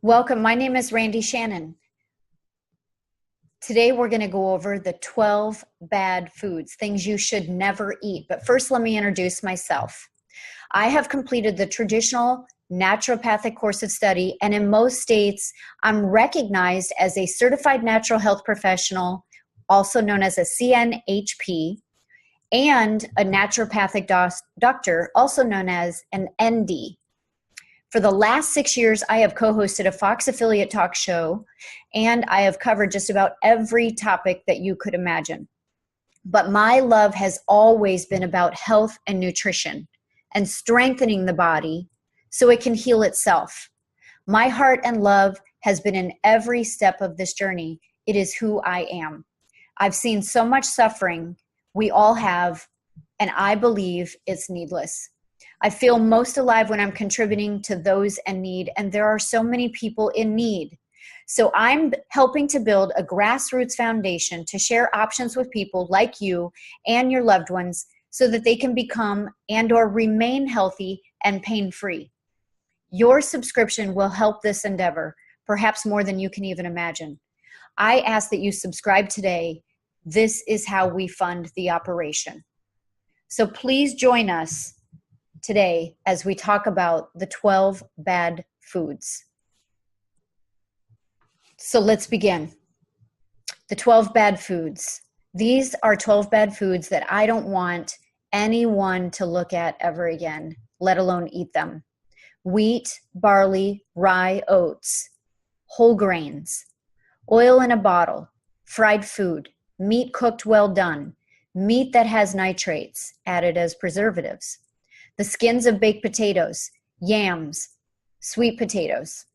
Welcome. My name is Randi Shannon. Today we're going to go over the 12 bad foods, things you should never eat. But first, let me introduce myself. I have completed the traditional naturopathic course of study, and in most states, I'm recognized as a certified natural health professional, also known as a CNHP, and a naturopathic doctor, also known as an ND. For the last 6 years, I have co-hosted a Fox affiliate talk show, and I have covered just about every topic that you could imagine. But my love has always been about health and nutrition and strengthening the body so it can heal itself. My heart and love has been in every step of this journey. It is who I am. I've seen so much suffering, we all have, and I believe it's needless. I feel most alive when I'm contributing to those in need, and there are so many people in need. So I'm helping to build a grassroots foundation to share options with people like you and your loved ones so that they can become and or remain healthy and pain-free. Your subscription will help this endeavor, perhaps more than you can even imagine. I ask that you subscribe today. This is how we fund the operation. So please join us today as we talk about the 12 bad foods. So let's begin. The 12 bad foods. These are 12 bad foods that I don't want anyone to look at ever again, let alone eat them. Wheat, barley, rye, oats, whole grains, oil in a bottle, fried food, meat cooked well done, meat that has nitrates added as preservatives, the skins of baked potatoes, yams, sweet potatoes,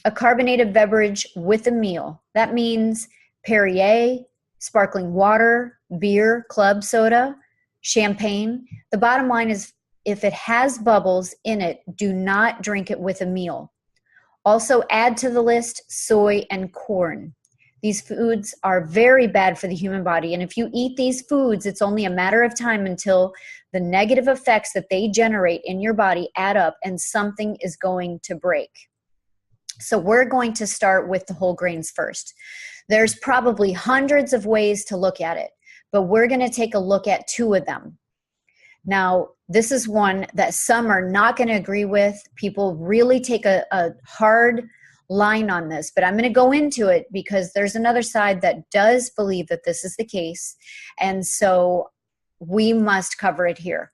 a carbonated beverage with a meal. That means Perrier, sparkling water, beer, club soda, champagne. The bottom line is if it has bubbles in it, do not drink it with a meal. Also add to the list soy and corn. These foods are very bad for the human body, and if you eat these foods, it's only a matter of time until the negative effects that they generate in your body add up and something is going to break. So we're going to start with the whole grains first. There's probably hundreds of ways to look at it, but we're going to take a look at 2 of them. Now, this is one that some are not going to agree with. People really take a hard line on this, but I'm going to go into it because there's another side that does believe that this is the case, and so we must cover it here.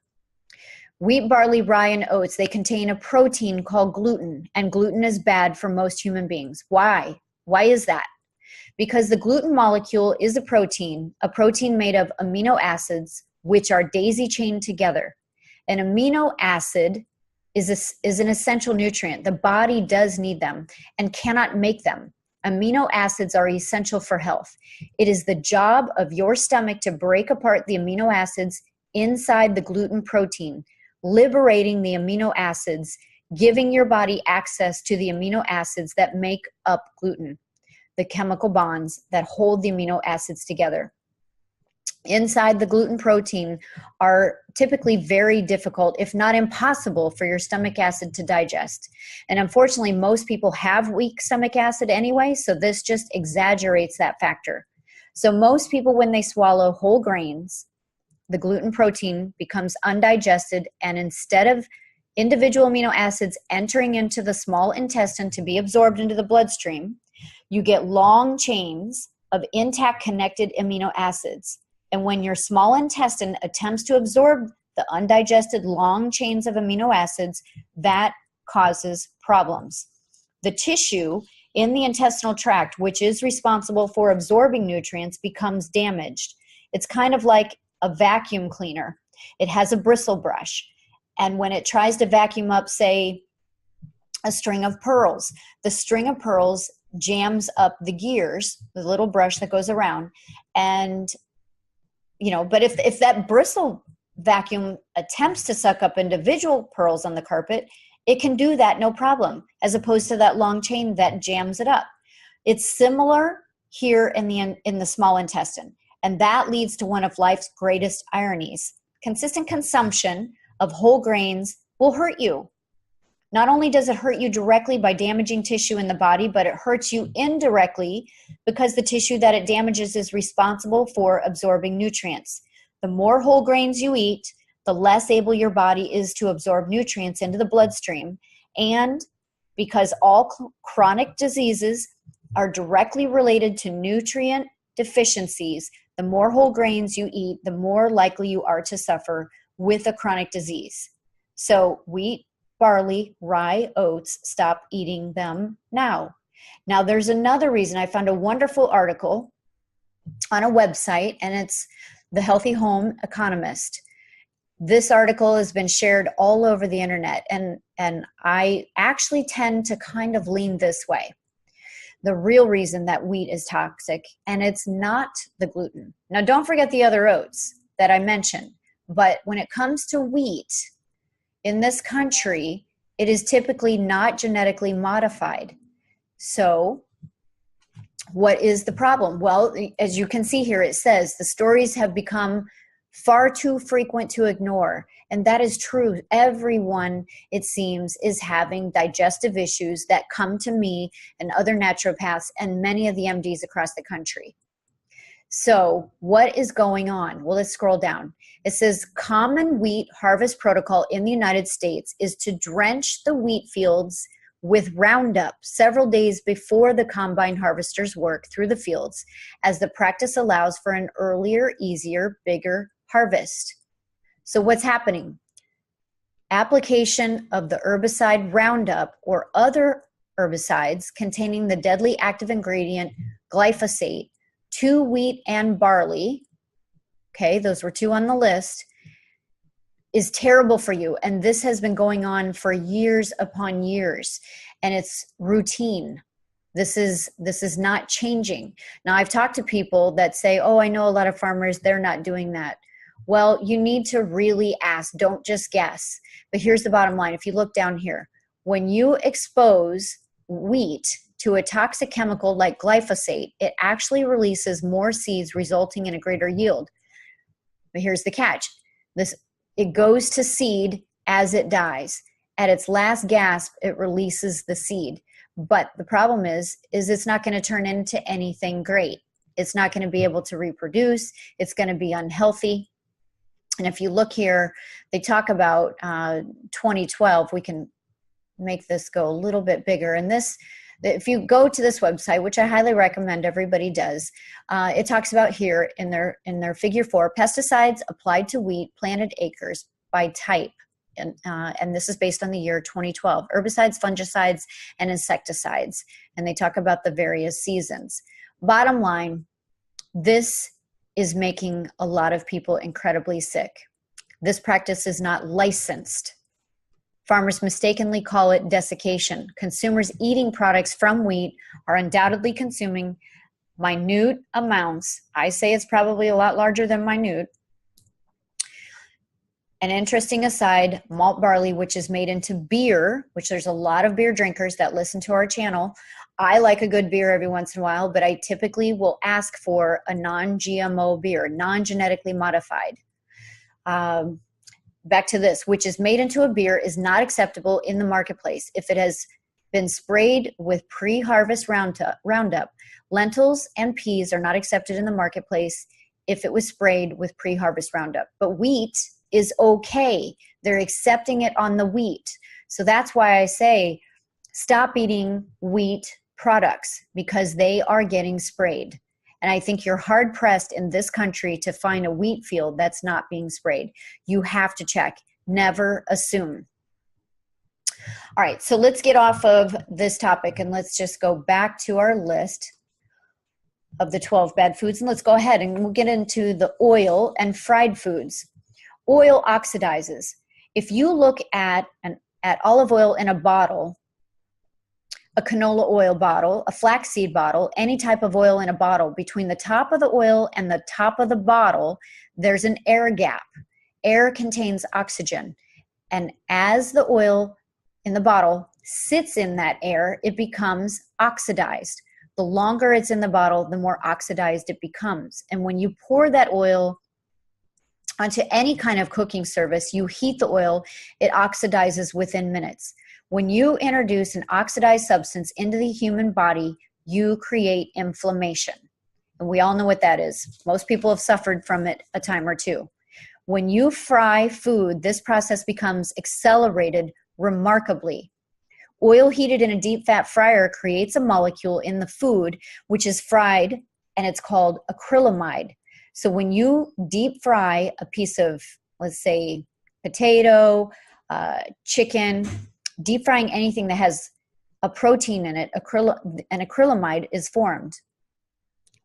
Wheat, barley, rye, and oats, they contain a protein called gluten, and gluten is bad for most human beings. Why? Why is that? Because the gluten molecule is a protein made of amino acids, which are daisy-chained together. An amino acid is an essential nutrient. The body does need them and cannot make them. Amino acids are essential for health. It is the job of your stomach to break apart the amino acids inside the gluten protein, liberating the amino acids, giving your body access to the amino acids that make up gluten, the chemical bonds that hold the amino acids together. Inside the gluten protein are typically very difficult, if not impossible, for your stomach acid to digest. And unfortunately, most people have weak stomach acid anyway, so this just exaggerates that factor. So most people, when they swallow whole grains, the gluten protein becomes undigested, and instead of individual amino acids entering into the small intestine to be absorbed into the bloodstream, you get long chains of intact connected amino acids. And when your small intestine attempts to absorb the undigested long chains of amino acids, that causes problems. The tissue in the intestinal tract, which is responsible for absorbing nutrients, becomes damaged. It's kind of like a vacuum cleaner. It has a bristle brush. And when it tries to vacuum up, say, a string of pearls, the string of pearls jams up the gears, the little brush that goes around, and but if that bristle vacuum attempts to suck up individual pearls on the carpet, it can do that no problem, as opposed to that long chain that jams it up. It's similar here in the small intestine, and that leads to one of life's greatest ironies. Consistent consumption of whole grains will hurt you. Not only does it hurt you directly by damaging tissue in the body, but it hurts you indirectly because the tissue that it damages is responsible for absorbing nutrients. The more whole grains you eat, the less able your body is to absorb nutrients into the bloodstream. And because all chronic diseases are directly related to nutrient deficiencies, the more whole grains you eat, the more likely you are to suffer with a chronic disease. So wheat, barley, rye, oats, stop eating them now. Now there's another reason. I found a wonderful article on a website, and it's The Healthy Home Economist. This article has been shared all over the internet, and I actually tend to kind of lean this way. The real reason that wheat is toxic, and it's not the gluten. Now, don't forget the other oats that I mentioned, but when it comes to wheat, in this country, it is typically not genetically modified. So what is the problem? Well, as you can see here, it says the stories have become far too frequent to ignore. And that is true. Everyone, it seems, is having digestive issues that come to me and other naturopaths and many of the MDs across the country. So what is going on? Well, let's scroll down. It says common wheat harvest protocol in the United States is to drench the wheat fields with Roundup several days before the combine harvesters work through the fields, as the practice allows for an earlier, easier, bigger harvest. So what's happening? Application of the herbicide Roundup or other herbicides containing the deadly active ingredient glyphosate to wheat and barley, okay, those were two on the list, is terrible for you. And this has been going on for years upon years, and it's routine. This is not changing. Now, I've talked to people that say, oh, I know a lot of farmers, they're not doing that. Well, you need to really ask. Don't just guess. But here's the bottom line. If you look down here, when you expose wheat to a toxic chemical like glyphosate, it actually releases more seeds, resulting in a greater yield. But here's the catch. It goes to seed as it dies. At its last gasp, it releases the seed. But the problem is it's not going to turn into anything great. It's not going to be able to reproduce. It's going to be unhealthy. And if you look here, they talk about 2012. We can make this go a little bit bigger. And this, if you go to this website, which I highly recommend everybody does, it talks about here in their figure 4, pesticides applied to wheat planted acres by type. And this is based on the year 2012. Herbicides, fungicides, and insecticides. And they talk about the various seasons. Bottom line, this is making a lot of people incredibly sick. This practice is not licensed. Farmers mistakenly call it desiccation. Consumers eating products from wheat are undoubtedly consuming minute amounts. I say it's probably a lot larger than minute. An interesting aside, malt barley, which is made into beer, which there's a lot of beer drinkers that listen to our channel. I like a good beer every once in a while, but I typically will ask for a non-GMO beer, non-genetically modified. Back to this, which is made into a beer, is not acceptable in the marketplace if it has been sprayed with pre-harvest Roundup. Lentils and peas are not accepted in the marketplace if it was sprayed with pre-harvest Roundup. But wheat is okay. They're accepting it on the wheat. So that's why I say stop eating wheat products, because they are getting sprayed. And I think you're hard pressed in this country to find a wheat field that's not being sprayed. You have to check. Never assume. All right, so let's get off of this topic and let's just go back to our list of the 12 bad foods. And let's go ahead and we'll get into the oil and fried foods. Oil oxidizes. If you look at olive oil in a bottle, a canola oil bottle, a flaxseed bottle, any type of oil in a bottle, between the top of the oil and the top of the bottle, there's an air gap. Air contains oxygen. And as the oil in the bottle sits in that air, it becomes oxidized. The longer it's in the bottle, the more oxidized it becomes. And when you pour that oil onto any kind of cooking service, you heat the oil, it oxidizes within minutes. When you introduce an oxidized substance into the human body, you create inflammation. And we all know what that is. Most people have suffered from it a time or two. When you fry food, this process becomes accelerated remarkably. Oil heated in a deep fat fryer creates a molecule in the food which is fried, and it's called acrylamide. So when you deep fry a piece of, let's say, potato, chicken, deep frying anything that has a protein in it, an acrylamide is formed.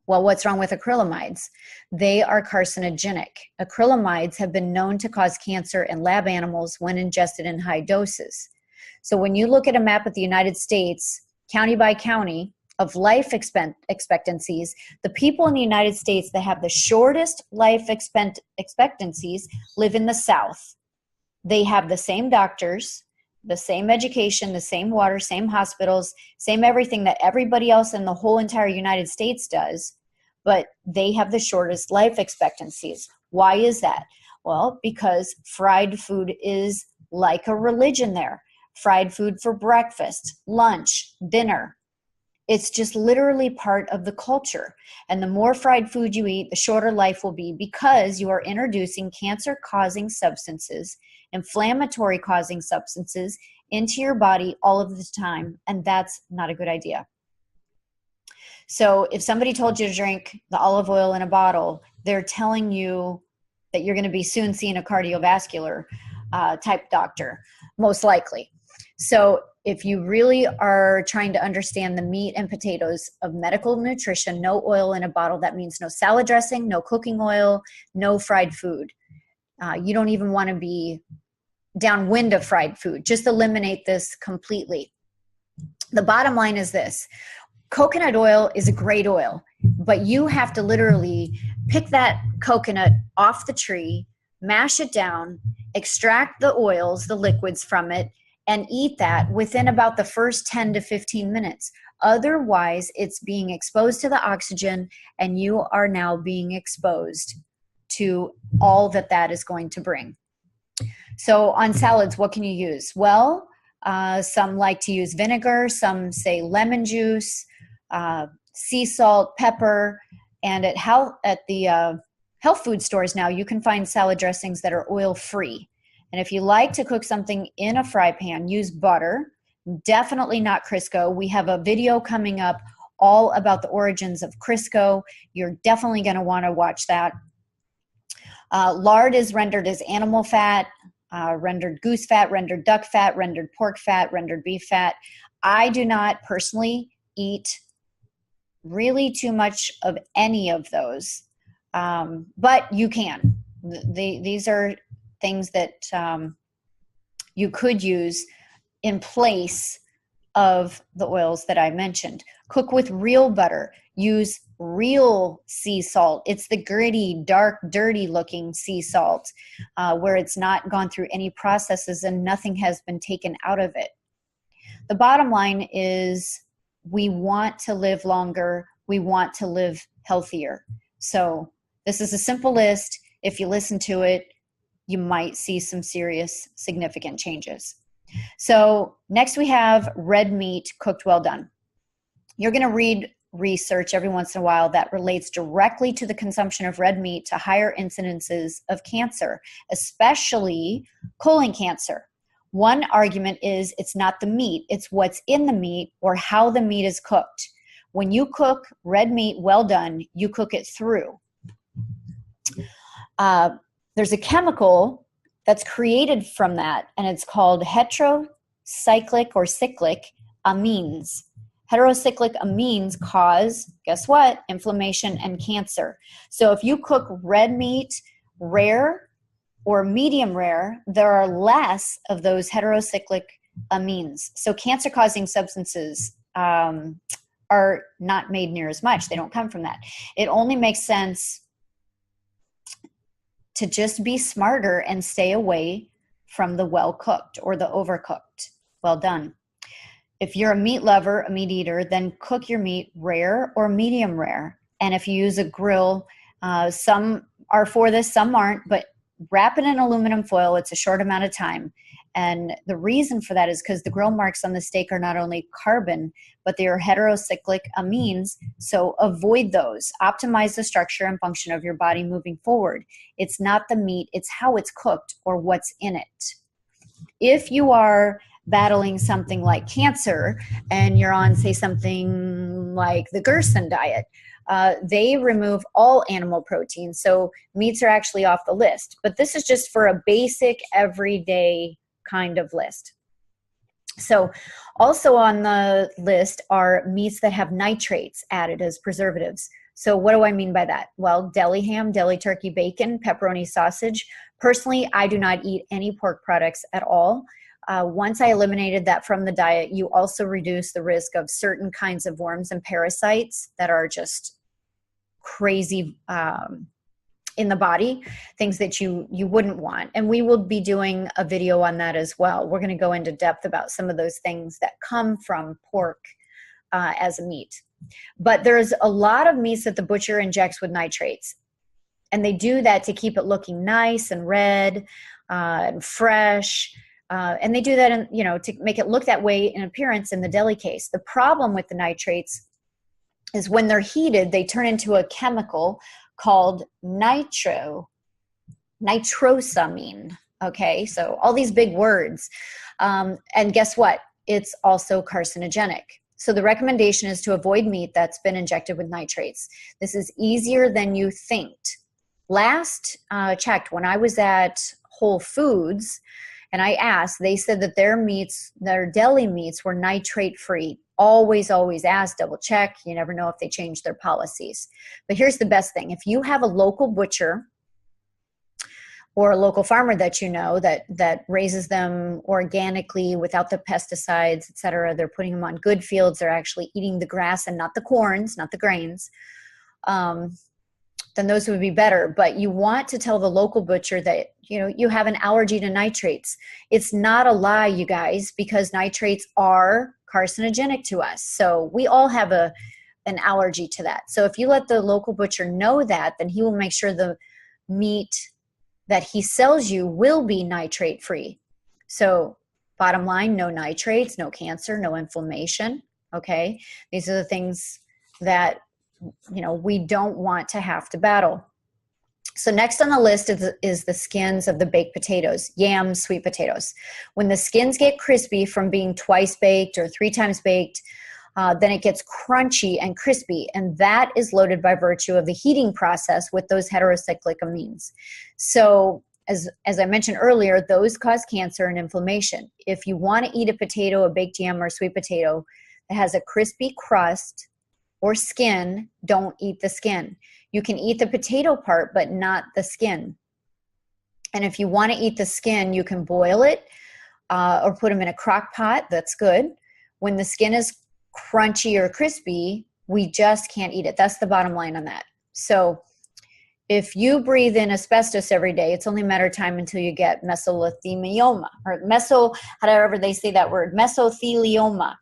Well, what's wrong with acrylamides? They are carcinogenic. Acrylamides have been known to cause cancer in lab animals when ingested in high doses. So when you look at a map of the United States, county by county, of life expectancies, the people in the United States that have the shortest life expectancies live in the South. They have the same doctors, the same education, the same water, same hospitals, same everything that everybody else in the whole entire United States does, but they have the shortest life expectancies. Why is that? Well, because fried food is like a religion there. Fried food for breakfast, lunch, dinner. It's just literally part of the culture. And the more fried food you eat, the shorter life will be, because you are introducing cancer-causing substances, inflammatory-causing substances into your body all of the time, and that's not a good idea. So if somebody told you to drink the olive oil in a bottle, they're telling you that you're going to be soon seeing a cardiovascular type doctor, most likely. So if you really are trying to understand the meat and potatoes of medical nutrition, no oil in a bottle, that means no salad dressing, no cooking oil, no fried food. You don't even want to be downwind of fried food. Just eliminate this completely. The bottom line is this. Coconut oil is a great oil, but you have to literally pick that coconut off the tree, mash it down, extract the oils, the liquids from it, and eat that within about the first 10 to 15 minutes. Otherwise, it's being exposed to the oxygen, and you are now being exposed to all that that is going to bring. So on salads, what can you use? Well, some like to use vinegar, some say lemon juice, sea salt, pepper, and at the health food stores now, you can find salad dressings that are oil-free. And if you like to cook something in a fry pan, use butter, definitely not Crisco. We have a video coming up all about the origins of Crisco. You're definitely going to want to watch that. Lard is rendered as animal fat, rendered goose fat, rendered duck fat, rendered pork fat, rendered beef fat. I do not personally eat really too much of any of those, but you can. These are things that you could use in place of the oils that I mentioned. Cook with real butter. Use real sea salt. It's the gritty, dark, dirty looking sea salt where it's not gone through any processes and nothing has been taken out of it. The bottom line is we want to live longer. We want to live healthier. So this is a simple list. If you listen to it, you might see some serious, significant changes. So next we have red meat cooked well done. You're going to read research every once in a while that relates directly to the consumption of red meat to higher incidences of cancer, especially colon cancer. One argument is it's not the meat, it's what's in the meat or how the meat is cooked. When you cook red meat well done, you cook it through. There's a chemical that's created from that, and it's called heterocyclic or cyclic amines. Heterocyclic amines cause, guess what? Inflammation and cancer. So if you cook red meat rare or medium rare, there are less of those heterocyclic amines. So cancer-causing substances are not made near as much. They don't come from that. It only makes sense to just be smarter and stay away from the well-cooked or the overcooked. Well done. If you're a meat lover, a meat eater, then cook your meat rare or medium rare. And if you use a grill, some are for this, some aren't, but wrap it in aluminum foil. It's a short amount of time. And the reason for that is because the grill marks on the steak are not only carbon, but they are heterocyclic amines. So avoid those. Optimize the structure and function of your body moving forward. It's not the meat, it's how it's cooked or what's in it. If you are battling something like cancer and you're on, say, something like the Gerson diet, they remove all animal protein. So meats are actually off the list. But this is just for a basic, everyday kind of list. So also on the list are meats that have nitrates added as preservatives. So what do I mean by that? Well, deli ham, deli turkey bacon, pepperoni sausage. Personally, I do not eat any pork products at all. Once I eliminated that from the diet, you also reduce the risk of certain kinds of worms and parasites that are just crazy in the body, things that you wouldn't want. And we will be doing a video on that as well. We're going to go into depth about some of those things that come from pork as a meat. But there's a lot of meats that the butcher injects with nitrates. And they do that to keep it looking nice and red and fresh. And they do that to make it look that way in appearance in the deli case. The problem with the nitrates is when they're heated, they turn into a chemical called nitrosamine. Okay, so all these big words. And guess what? It's also carcinogenic. So the recommendation is to avoid meat that's been injected with nitrates. This is easier than you think. Last checked, when I was at Whole Foods, and I asked, they said that their meats, their deli meats, were nitrate-free. Always, always ask, double check. You never know if they change their policies. But here's the best thing. If you have a local butcher or a local farmer that you know that raises them organically without the pesticides, et cetera, they're putting them on good fields, they're actually eating the grass and not the corns, not the grains, then those would be better. But you want to tell the local butcher that, you have an allergy to nitrates. It's not a lie, you guys, because nitrates are carcinogenic to us. So we all have an allergy to that. So if you let the local butcher know that, then he will make sure the meat that he sells you will be nitrate free. So bottom line, no nitrates, no cancer, no inflammation. Okay. These are the things that, we don't want to have to battle. So next on the list is the skins of the baked potatoes, yams, sweet potatoes. When the skins get crispy from being twice baked or 3 times baked, then it gets crunchy and crispy. And that is loaded by virtue of the heating process with those heterocyclic amines. So as I mentioned earlier, those cause cancer and inflammation. If you want to eat a potato, a baked yam, or a sweet potato that has a crispy crust or skin, don't eat the skin. You can eat the potato part, but not the skin. And if you want to eat the skin, you can boil it or put them in a crock pot. That's good. When the skin is crunchy or crispy, we just can't eat it. That's the bottom line on that. So if you breathe in asbestos every day, it's only a matter of time until you get mesothelioma, or however they say that word, mesothelioma.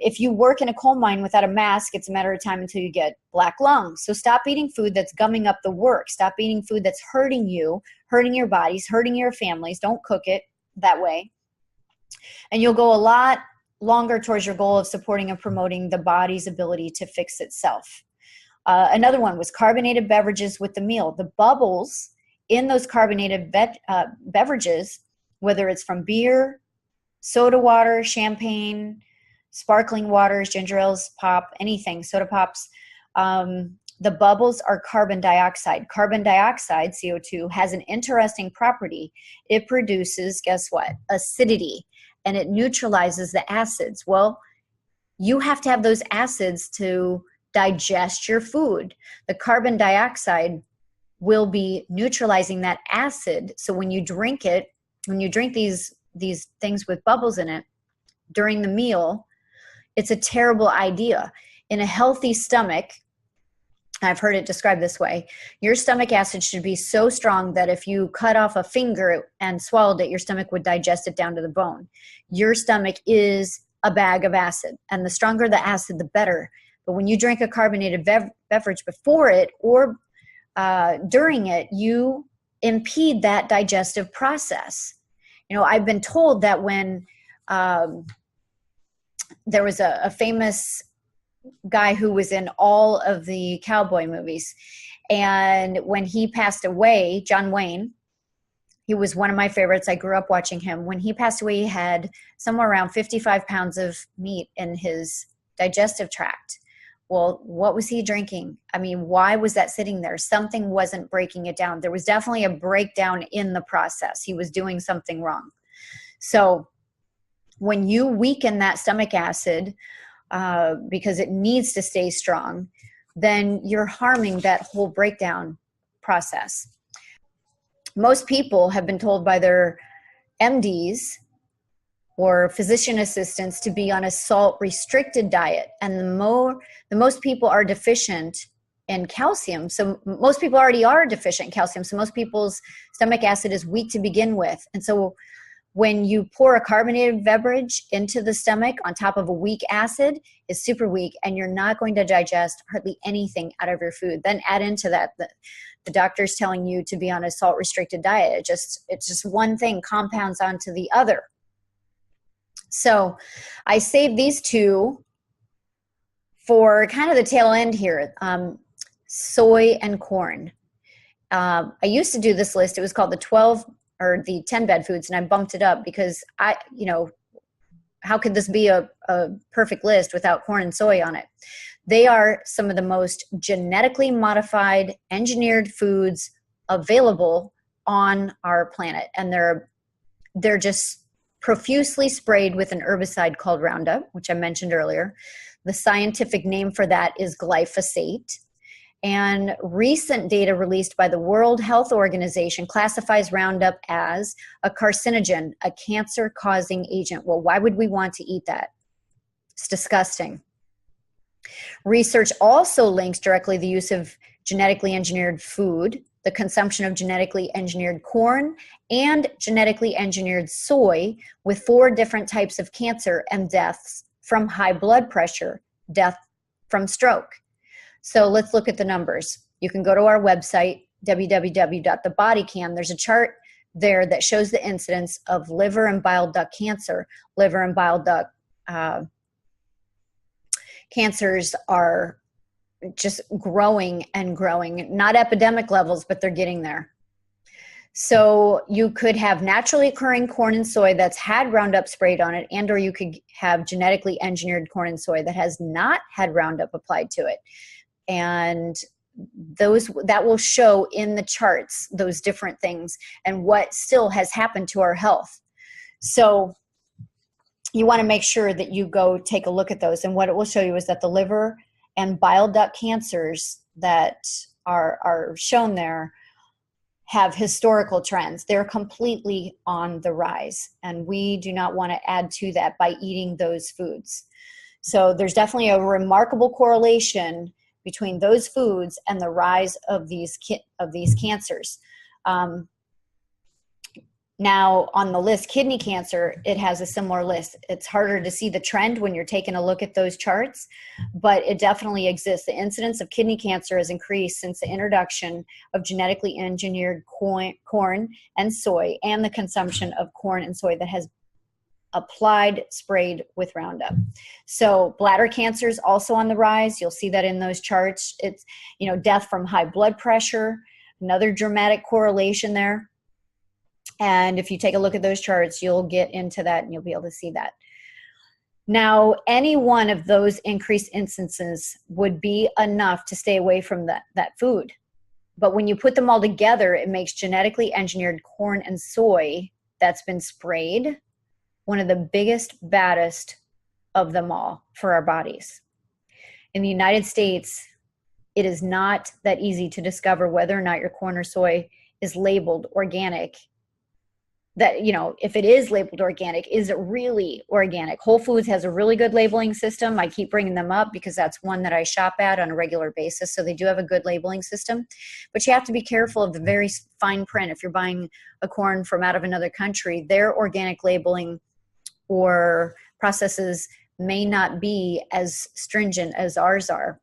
If you work in a coal mine without a mask, it's a matter of time until you get black lungs. So stop eating food that's gumming up the work. Stop eating food that's hurting you, hurting your bodies, hurting your families. Don't cook it that way. And you'll go a lot longer towards your goal of supporting and promoting the body's ability to fix itself. Another one was carbonated beverages with the meal. The bubbles in those carbonated beverages, whether it's from beer, soda water, champagne, sparkling waters, ginger ales, pop, anything, soda pops, the bubbles are carbon dioxide. Carbon dioxide, CO2, has an interesting property. It produces, guess what? Acidity, and it neutralizes the acids. Well, you have to have those acids to digest your food. The carbon dioxide will be neutralizing that acid. So when you drink it, when you drink these things with bubbles in it during the meal, it's a terrible idea. In a healthy stomach, I've heard it described this way, your stomach acid should be so strong that if you cut off a finger and swallowed it, your stomach would digest it down to the bone. Your stomach is a bag of acid, and the stronger the acid, the better. But when you drink a carbonated beverage before it or during it, you impede that digestive process. I've been told that when there was a famous guy who was in all of the cowboy movies, and when he passed away, John Wayne, he was one of my favorites. I grew up watching him. When he passed away, he had somewhere around 55 pounds of meat in his digestive tract. Well, what was he drinking? I mean, why was that sitting there? Something wasn't breaking it down. There was definitely a breakdown in the process. He was doing something wrong. So when you weaken that stomach acid, because it needs to stay strong, then you're harming that whole breakdown process. Most people have been told by their MDs or physician assistants to be on a salt-restricted diet. And the most people are deficient in calcium. So most people already are deficient in calcium. So most people's stomach acid is weak to begin with. And so when you pour a carbonated beverage into the stomach on top of a weak acid, it's super weak, and you're not going to digest hardly anything out of your food. Then add into that the doctor's telling you to be on a salt-restricted diet. It's just one thing compounds onto the other. So I saved these two for kind of the tail end here. Soy and corn. I used to do this list. It was called the 12 or the 10 bad foods, and I bumped it up because how could this be a perfect list without corn and soy on it? They are some of the most genetically modified, engineered foods available on our planet. And they're just profusely sprayed with an herbicide called Roundup, which I mentioned earlier. The scientific name for that is glyphosate. And recent data released by the World Health Organization classifies Roundup as a carcinogen, a cancer-causing agent. Well, why would we want to eat that? It's disgusting. Research also links directly the use of genetically engineered food, the consumption of genetically engineered corn, and genetically engineered soy with 4 different types of cancer and deaths from high blood pressure, death from stroke. So let's look at the numbers. You can go to our website, www.TheBodyCan. There's a chart there that shows the incidence of liver and bile duct cancer. Liver and bile duct cancers are just growing and growing. Not epidemic levels, but they're getting there. So you could have naturally occurring corn and soy that's had Roundup sprayed on it, and or you could have genetically engineered corn and soy that has not had Roundup applied to it. And that will show in the charts those different things and what still has happened to our health. So you want to make sure that you go take a look at those. And what it will show you is that the liver and bile duct cancers that are shown there have historical trends. They're completely on the rise, and we do not want to add to that by eating those foods. So there's definitely a remarkable correlation between those foods and the rise of these cancers. Now on the list, kidney cancer, it has a similar list. It's harder to see the trend when you're taking a look at those charts, but it definitely exists. The incidence of kidney cancer has increased since the introduction of genetically engineered corn and soy, and the consumption of corn and soy that has sprayed with Roundup. So bladder cancer is also on the rise. You'll see that in those charts. It's, death from high blood pressure, another dramatic correlation there. And if you take a look at those charts, you'll get into that and you'll be able to see that. Now, any one of those increased instances would be enough to stay away from that food. But when you put them all together, it makes genetically engineered corn and soy that's been sprayed one of the biggest, baddest of them all for our bodies. In the United States, it is not that easy to discover whether or not your corn or soy is labeled organic. That, if it is labeled organic, is it really organic? Whole Foods has a really good labeling system. I keep bringing them up because that's one that I shop at on a regular basis. So they do have a good labeling system, but you have to be careful of the very fine print. If you're buying a corn from out of another country, their organic labeling or processes may not be as stringent as ours are.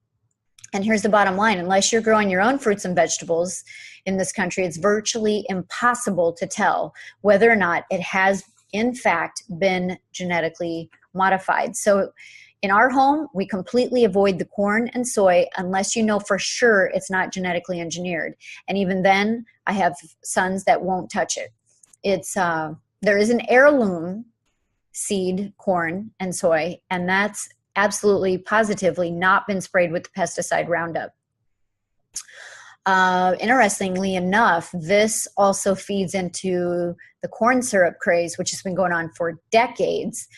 And here's the bottom line. Unless you're growing your own fruits and vegetables in this country, it's virtually impossible to tell whether or not it has, in fact, been genetically modified. So in our home, we completely avoid the corn and soy unless you know for sure it's not genetically engineered. And even then, I have sons that won't touch it. There is an heirloom seed, corn and soy, and that's absolutely positively not been sprayed with the pesticide Roundup. Interestingly enough, this also feeds into the corn syrup craze, which has been going on for decades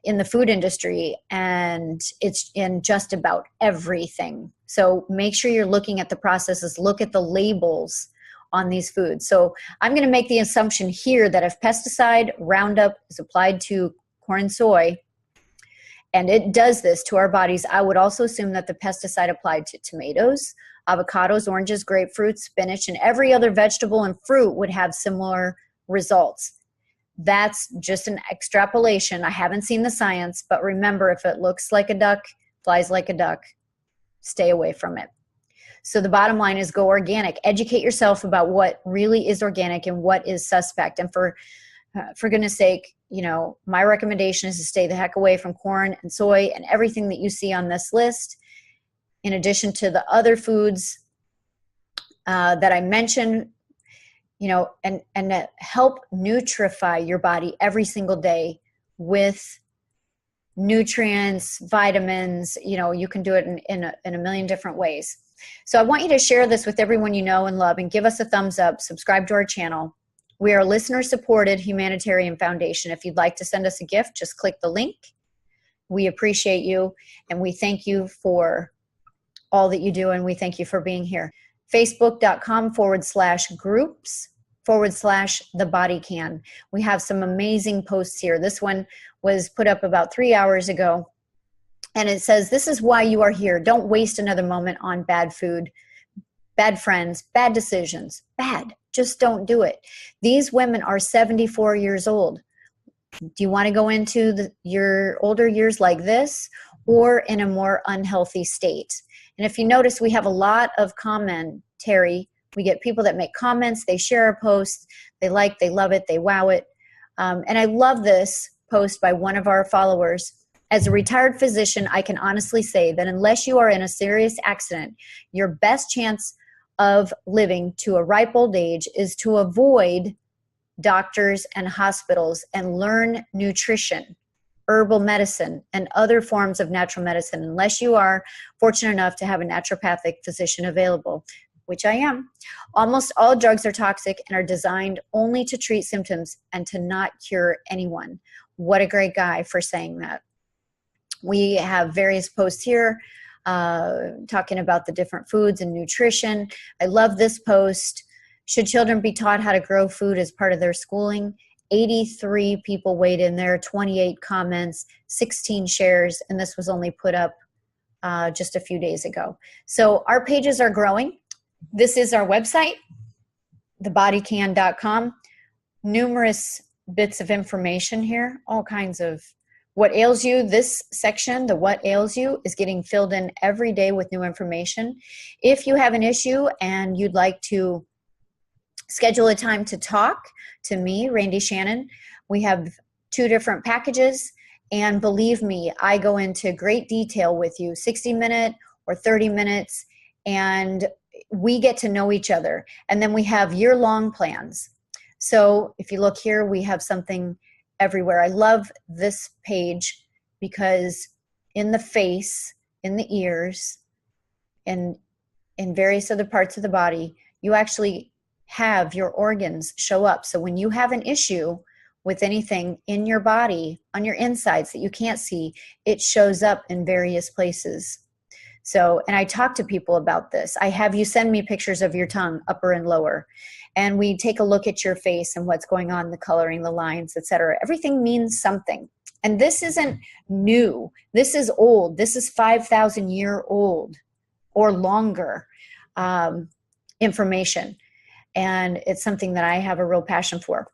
in the food industry, and it's in just about everything. So make sure you're looking at the processes, look at the labels on these foods. So I'm going to make the assumption here that if pesticide Roundup is applied to corn and soy, and it does this to our bodies, I would also assume that the pesticide applied to tomatoes, avocados, oranges, grapefruit, spinach, and every other vegetable and fruit would have similar results. That's just an extrapolation. I haven't seen the science, but remember, if it looks like a duck, flies like a duck, stay away from it. So the bottom line is go organic. Educate yourself about what really is organic and what is suspect. And for goodness sake, you know, my recommendation is to stay the heck away from corn and soy and everything that you see on this list, in addition to the other foods that I mentioned, you know, and help nutrify your body every single day with nutrients, vitamins. You know, you can do it in a million different ways. So I want you to share this with everyone you know and love, and give us a thumbs up, subscribe to our channel. We are a listener-supported humanitarian foundation. If you'd like to send us a gift, just click the link. We appreciate you, and we thank you for all that you do, and we thank you for being here. Facebook.com/groups/TheBodyCan. We have some amazing posts here. This one was put up about 3 hours ago, and it says, "This is why you are here. Don't waste another moment on bad food, bad friends, bad decisions. Bad. Just don't do it." These women are 74 years old. Do you want to go into your older years like this, or in a more unhealthy state? And if you notice, we have a lot of commentary. We get people that make comments, they share a post, they like, they love it, they wow it. And I love this post by one of our followers. "As a retired physician, I can honestly say that unless you are in a serious accident, your best chance of living to a ripe old age is to avoid doctors and hospitals and learn nutrition, herbal medicine, and other forms of natural medicine, unless you are fortunate enough to have a naturopathic physician available," which I am. "Almost all drugs are toxic and are designed only to treat symptoms and to not cure anyone." What a great guy for saying that. We have various posts here talking about the different foods and nutrition. I love this post. "Should children be taught how to grow food as part of their schooling?" 83 people weighed in there, 28 comments, 16 shares, and this was only put up just a few days ago. So our pages are growing. This is our website, TheBodyCan.com. Numerous bits of information here, all kinds of what ails you. This section, the what ails you, is getting filled in every day with new information. If you have an issue and you'd like to schedule a time to talk to me, Randi Shannon, we have 2 different packages. And believe me, I go into great detail with you, 60-minute or 30 minutes, and we get to know each other. And then we have year-long plans. So if you look here, we have something everywhere. I love this page because in the face, in the ears, and in various other parts of the body, you actually have your organs show up. So when you have an issue with anything in your body, on your insides that you can't see, it shows up in various places. So, and I talk to people about this. I have you send me pictures of your tongue, upper and lower, and we take a look at your face and what's going on, the coloring, the lines, etc. Everything means something. And this isn't new. This is old. This is 5,000-year-old or longer information. And it's something that I have a real passion for.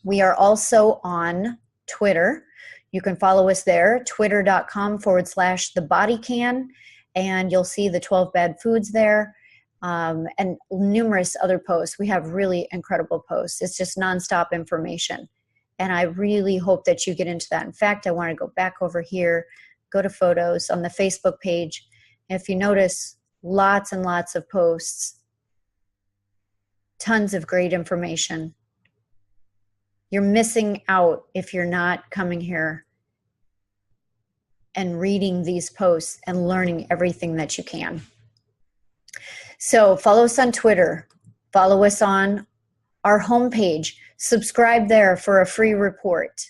We are also on Twitter. You can follow us there, twitter.com/TheBodyCan. and you'll see the 12 bad foods there, and numerous other posts. We have really incredible posts. It's just nonstop information. And I really hope that you get into that. In fact, I want to go back over here, go to photos on the Facebook page. And if you notice, lots and lots of posts, tons of great information. You're missing out if you're not coming here and reading these posts and learning everything that you can. So follow us on Twitter, follow us on our homepage, subscribe there for a free report.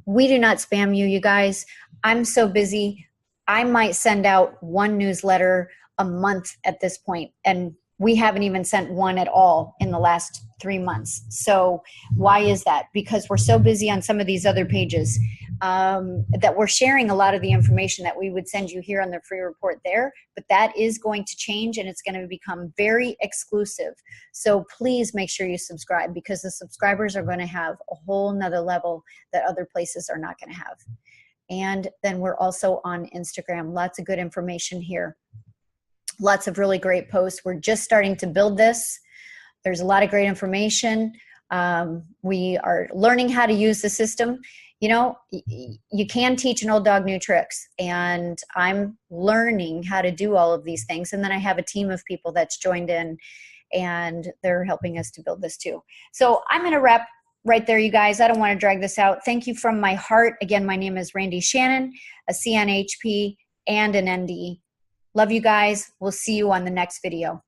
We do not spam you, you guys. I'm so busy. I might send out one newsletter a month at this point, and we haven't even sent one at all in the last 3 months. So why is that? Because we're so busy on some of these other pages that we're sharing a lot of the information that we would send you here on the free report there. But that is going to change, and it's going to become very exclusive. So please make sure you subscribe, because the subscribers are going to have a whole nother level that other places are not going to have. And then we're also on Instagram. Lots of good information here. Lots of really great posts. We're just starting to build this. There's a lot of great information. We are learning how to use the system. You know, you can teach an old dog new tricks, and I'm learning how to do all of these things. And then I have a team of people that's joined in, and they're helping us to build this too. So I'm going to wrap right there, you guys. I don't want to drag this out. Thank you from my heart. Again, my name is Randi Shannon, a CNHP and an ND. Love you guys. We'll see you on the next video.